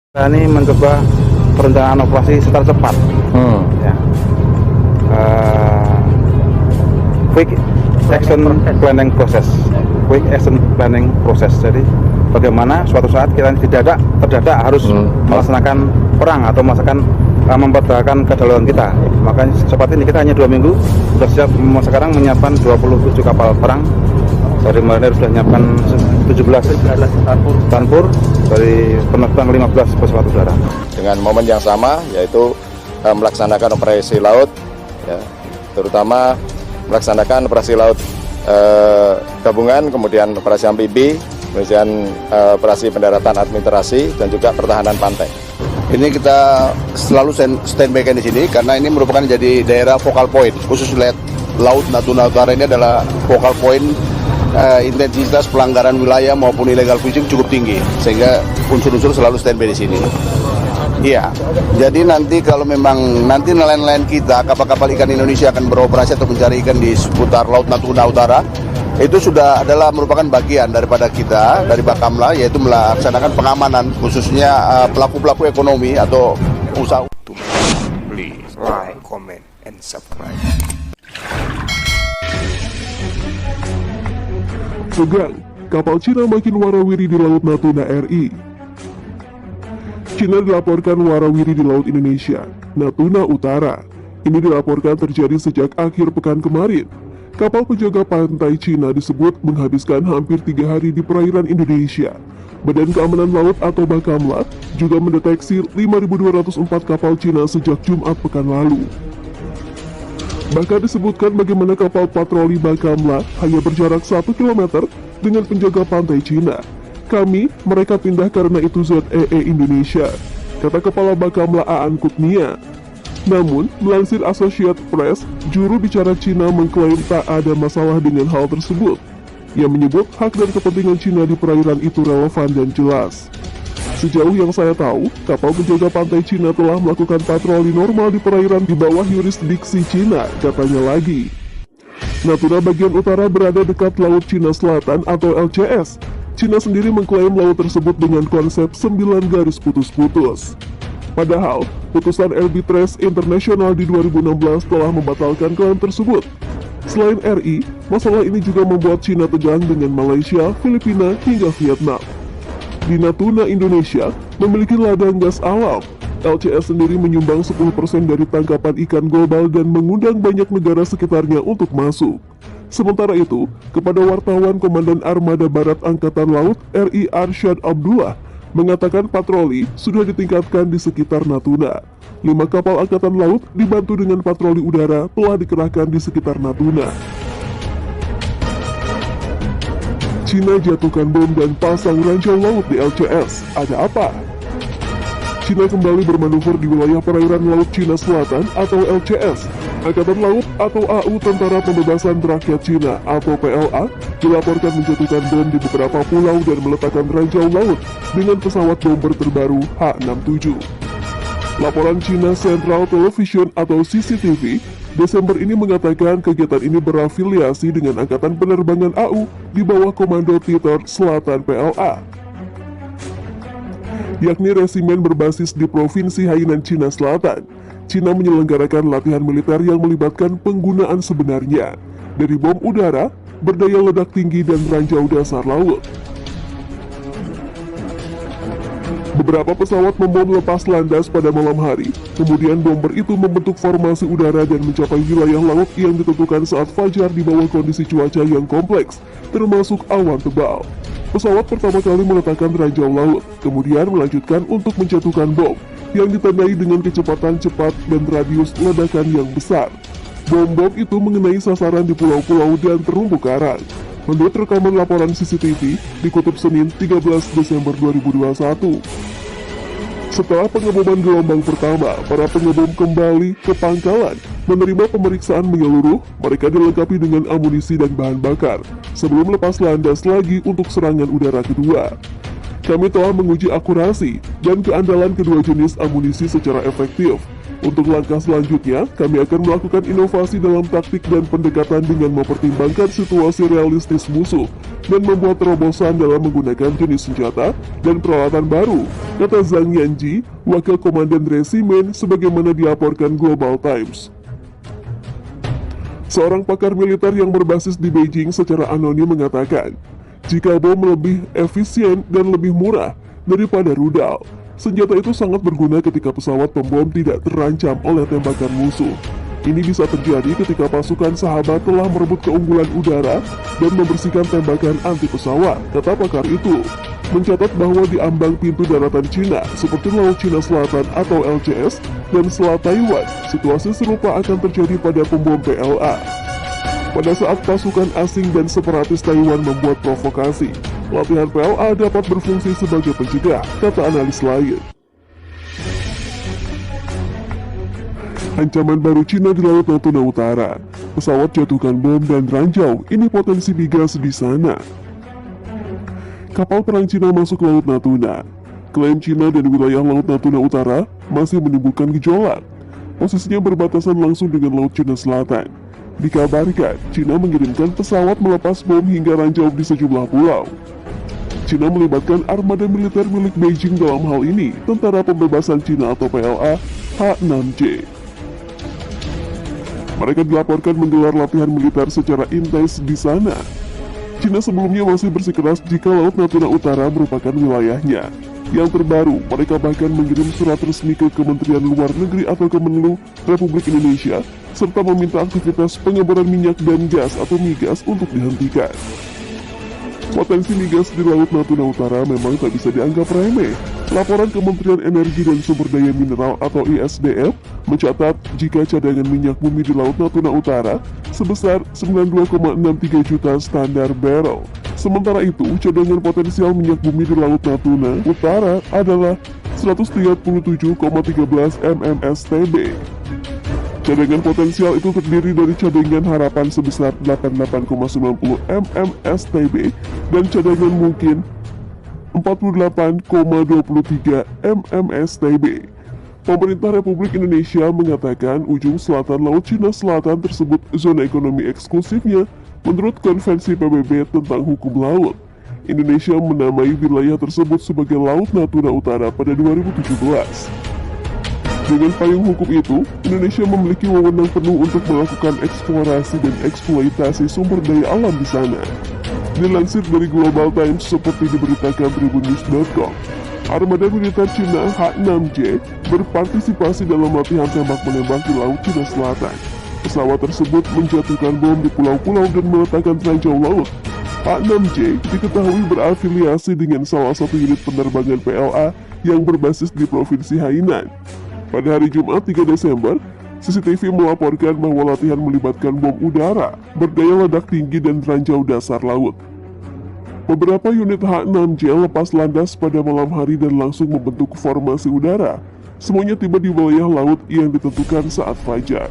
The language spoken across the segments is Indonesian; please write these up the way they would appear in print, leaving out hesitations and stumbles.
Kita ini mencoba perencanaan operasi secara cepat, ya. Quick action planning process, quick action planning process. Jadi bagaimana suatu saat kita terdadak harus melaksanakan perang atau mempertahankan kedaulatan kita. Makanya cepat ini kita hanya 2 minggu sudah siap. Sekarang menyiapkan 27 kapal perang. Dari marinir sudah menyiapkan 17 tanpur, dari penerbang 15 pesawat udara. Dengan momen yang sama, yaitu melaksanakan operasi laut, ya, terutama melaksanakan operasi laut gabungan, kemudian operasi amfibi, kemudian operasi pendaratan administrasi, dan juga pertahanan pantai. Ini kita selalu standby di sini karena ini merupakan jadi daerah focal point, khusus Laut Natuna Utara ini adalah focal point. Intensitas pelanggaran wilayah maupun illegal fishing cukup tinggi, sehingga unsur-unsur selalu standby di sini. Iya, jadi nanti kalau memang nanti nelayan-nelayan kita, kapal-kapal ikan Indonesia akan beroperasi atau mencari ikan di seputar Laut Natuna Utara, itu sudah adalah merupakan bagian daripada kita, dari Bakamla, yaitu melaksanakan pengamanan, khususnya pelaku-pelaku ekonomi atau usaha. Please like, comment, and subscribe. Tegang, kapal Cina makin warawiri di Laut Natuna RI. Cina dilaporkan warawiri di Laut Indonesia, Natuna Utara. Ini dilaporkan terjadi sejak akhir pekan kemarin. Kapal penjaga pantai Cina disebut menghabiskan hampir 3 hari di perairan Indonesia. Badan Keamanan Laut atau Bakamla juga mendeteksi 5.204 kapal Cina sejak Jumat pekan lalu. Bahkan disebutkan bagaimana kapal patroli Bakamla hanya berjarak 1 km dengan penjaga pantai Cina. Mereka pindah karena itu ZEE Indonesia, kata Kepala Bakamla Aan Kutnia. Namun, melansir Associated Press, juru bicara Cina mengklaim tak ada masalah dengan hal tersebut. Ia menyebut hak dan kepentingan Cina di perairan itu relevan dan jelas. Sejauh yang saya tahu, kapal penjaga pantai Cina telah melakukan patroli normal di perairan di bawah yurisdiksi Cina, katanya lagi. Natuna bagian utara berada dekat Laut Cina Selatan atau LCS. Cina sendiri mengklaim laut tersebut dengan konsep 9 garis putus-putus. Padahal, putusan Arbitrage Internasional di 2016 telah membatalkan klaim tersebut. Selain RI, masalah ini juga membuat Cina tegang dengan Malaysia, Filipina, hingga Vietnam. Di Natuna, Indonesia, memiliki ladang gas alam. LCS sendiri menyumbang 10% dari tangkapan ikan global dan mengundang banyak negara sekitarnya untuk masuk. Sementara itu, kepada wartawan Komandan Armada Barat Angkatan Laut RI Arsyad Abdullah mengatakan patroli sudah ditingkatkan di sekitar Natuna. 5 kapal Angkatan Laut dibantu dengan patroli udara telah dikerahkan di sekitar Natuna. Cina jatuhkan bom dan pasang ranjau laut di LCS. Ada apa? Cina kembali bermanuver di wilayah perairan Laut Cina Selatan atau LCS. Angkatan Laut atau AU Tentara Pembebasan Rakyat Cina atau PLA dilaporkan menjatuhkan bom di beberapa pulau dan meletakkan ranjau laut dengan pesawat bomber terbaru H-67. Laporan China Central Television atau CCTV Desember ini mengatakan kegiatan ini berafiliasi dengan Angkatan Penerbangan AU di bawah Komando Titor Selatan PLA, yakni resimen berbasis di Provinsi Hainan, Cina Selatan. Cina menyelenggarakan latihan militer yang melibatkan penggunaan sebenarnya dari bom udara, berdaya ledak tinggi, dan ranjau dasar laut. Beberapa pesawat membom lepas landas pada malam hari, kemudian bomber itu membentuk formasi udara dan mencapai wilayah laut yang ditentukan saat fajar di bawah kondisi cuaca yang kompleks, termasuk awan tebal. Pesawat pertama kali meletakkan ranjau laut, kemudian melanjutkan untuk menjatuhkan bom, yang ditandai dengan kecepatan cepat dan radius ledakan yang besar. Bom-bom itu mengenai sasaran di pulau-pulau dan terumbu karang. Menurut rekaman laporan CCTV, dikutip Senin 13 Desember 2021. Setelah pengeboman gelombang pertama, para pengebom kembali ke pangkalan, menerima pemeriksaan menyeluruh, mereka dilengkapi dengan amunisi dan bahan bakar, sebelum lepas landas lagi untuk serangan udara kedua. Kami telah menguji akurasi dan keandalan kedua jenis amunisi secara efektif. Untuk langkah selanjutnya, kami akan melakukan inovasi dalam taktik dan pendekatan dengan mempertimbangkan situasi realistis musuh dan membuat terobosan dalam menggunakan jenis senjata dan peralatan baru, kata Zhang Yanji, Wakil Komandan Resimen, sebagaimana dilaporkan Global Times. Seorang pakar militer yang berbasis di Beijing secara anonim mengatakan, jika bom lebih efisien dan lebih murah daripada rudal, senjata itu sangat berguna ketika pesawat pembom tidak terancam oleh tembakan musuh. Ini bisa terjadi ketika pasukan sahabat telah merebut keunggulan udara dan membersihkan tembakan anti pesawat, kata pakar itu. Mencatat bahwa di ambang pintu daratan Cina, seperti Laut Cina Selatan atau LCS, dan Selat Taiwan, situasi serupa akan terjadi pada pembom PLA. Pada saat pasukan asing dan separatis Taiwan membuat provokasi, latihan PLA dapat berfungsi sebagai pencegah, kata analis lain. Ancaman baru Cina di Laut Natuna Utara. Pesawat jatuhkan bom dan ranjau, ini potensi migas di sana. Kapal perang Cina masuk Laut Natuna. Klaim Cina dan wilayah Laut Natuna Utara masih menimbulkan gejolak. Posisinya berbatasan langsung dengan Laut Cina Selatan. Dikabarkan, Cina mengirimkan pesawat melepas bom hingga ranjau di sejumlah pulau. Cina melibatkan armada militer milik Beijing dalam hal ini, Tentara Pembebasan Cina atau PLA H6J. Mereka dilaporkan menggelar latihan militer secara intens di sana. Cina sebelumnya masih bersikeras jika Laut Natuna Utara merupakan wilayahnya. Yang terbaru, mereka bahkan mengirim surat resmi ke Kementerian Luar Negeri atau Kemenlu Republik Indonesia, serta meminta aktivitas pengeboran minyak dan gas atau migas untuk dihentikan. Potensi migas di Laut Natuna Utara memang tak bisa dianggap remeh. Laporan Kementerian Energi dan Sumber Daya Mineral atau ISDM mencatat jika cadangan minyak bumi di Laut Natuna Utara sebesar 92,63 juta standar barrel. Sementara itu, cadangan potensial minyak bumi di Laut Natuna Utara adalah 137,13 mmstb. Cadangan potensial itu terdiri dari cadangan harapan sebesar 88,90 mmstb dan cadangan mungkin 48,23 mmstb. Pemerintah Republik Indonesia mengatakan ujung selatan Laut Cina Selatan tersebut zona ekonomi eksklusifnya menurut Konvensi PBB tentang Hukum Laut. Indonesia menamai wilayah tersebut sebagai Laut Natuna Utara pada 2017. Dengan payung hukum itu, Indonesia memiliki wewenang penuh untuk melakukan eksplorasi dan eksploitasi sumber daya alam di sana. Dilansir dari Global Times seperti diberitakan tribunnews.com, armada militer Cina H6J berpartisipasi dalam latihan tembak-menembak di Laut Cina Selatan. Pesawat tersebut menjatuhkan bom di pulau-pulau dan meletakkan ranjau laut. H6J diketahui berafiliasi dengan salah satu unit penerbangan PLA yang berbasis di Provinsi Hainan. Pada hari Jumat 3 Desember, CCTV melaporkan bahwa latihan melibatkan bom udara, berdaya ledak tinggi dan ranjau dasar laut. Beberapa unit H6J lepas landas pada malam hari dan langsung membentuk formasi udara. Semuanya tiba di wilayah laut yang ditentukan saat fajar.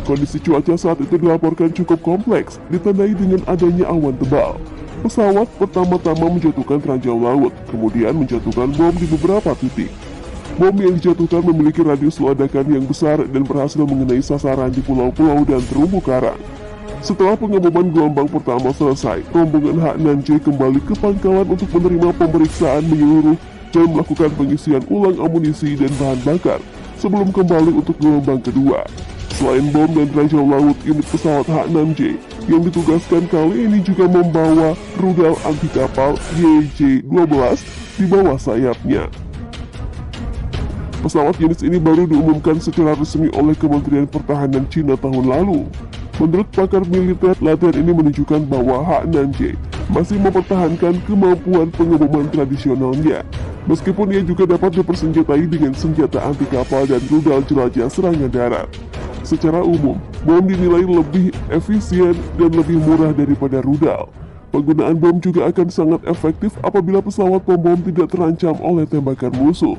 Kondisi cuaca saat itu dilaporkan cukup kompleks, ditandai dengan adanya awan tebal. Pesawat pertama-tama menjatuhkan ranjau laut, kemudian menjatuhkan bom di beberapa titik. Bom yang dijatuhkan memiliki radius ledakan yang besar dan berhasil mengenai sasaran di pulau-pulau dan terumbu karang. Setelah pengeboman gelombang pertama selesai, rombongan H6J kembali ke pangkalan untuk menerima pemeriksaan menyeluruh dan melakukan pengisian ulang amunisi dan bahan bakar sebelum kembali untuk gelombang kedua. Selain bom dan ranjau laut, unit pesawat H6J yang ditugaskan kali ini juga membawa rudal anti kapal YJ-12 di bawah sayapnya. Pesawat jenis ini baru diumumkan secara resmi oleh Kementerian Pertahanan Cina tahun lalu. Menurut pakar militer, latihan ini menunjukkan bahwa H6J masih mempertahankan kemampuan pengeboman tradisionalnya, meskipun ia juga dapat dipersenjatai dengan senjata anti kapal dan rudal jelajah serangan darat. Secara umum, bom dinilai lebih efisien dan lebih murah daripada rudal. Penggunaan bom juga akan sangat efektif apabila pesawat pembom tidak terancam oleh tembakan musuh.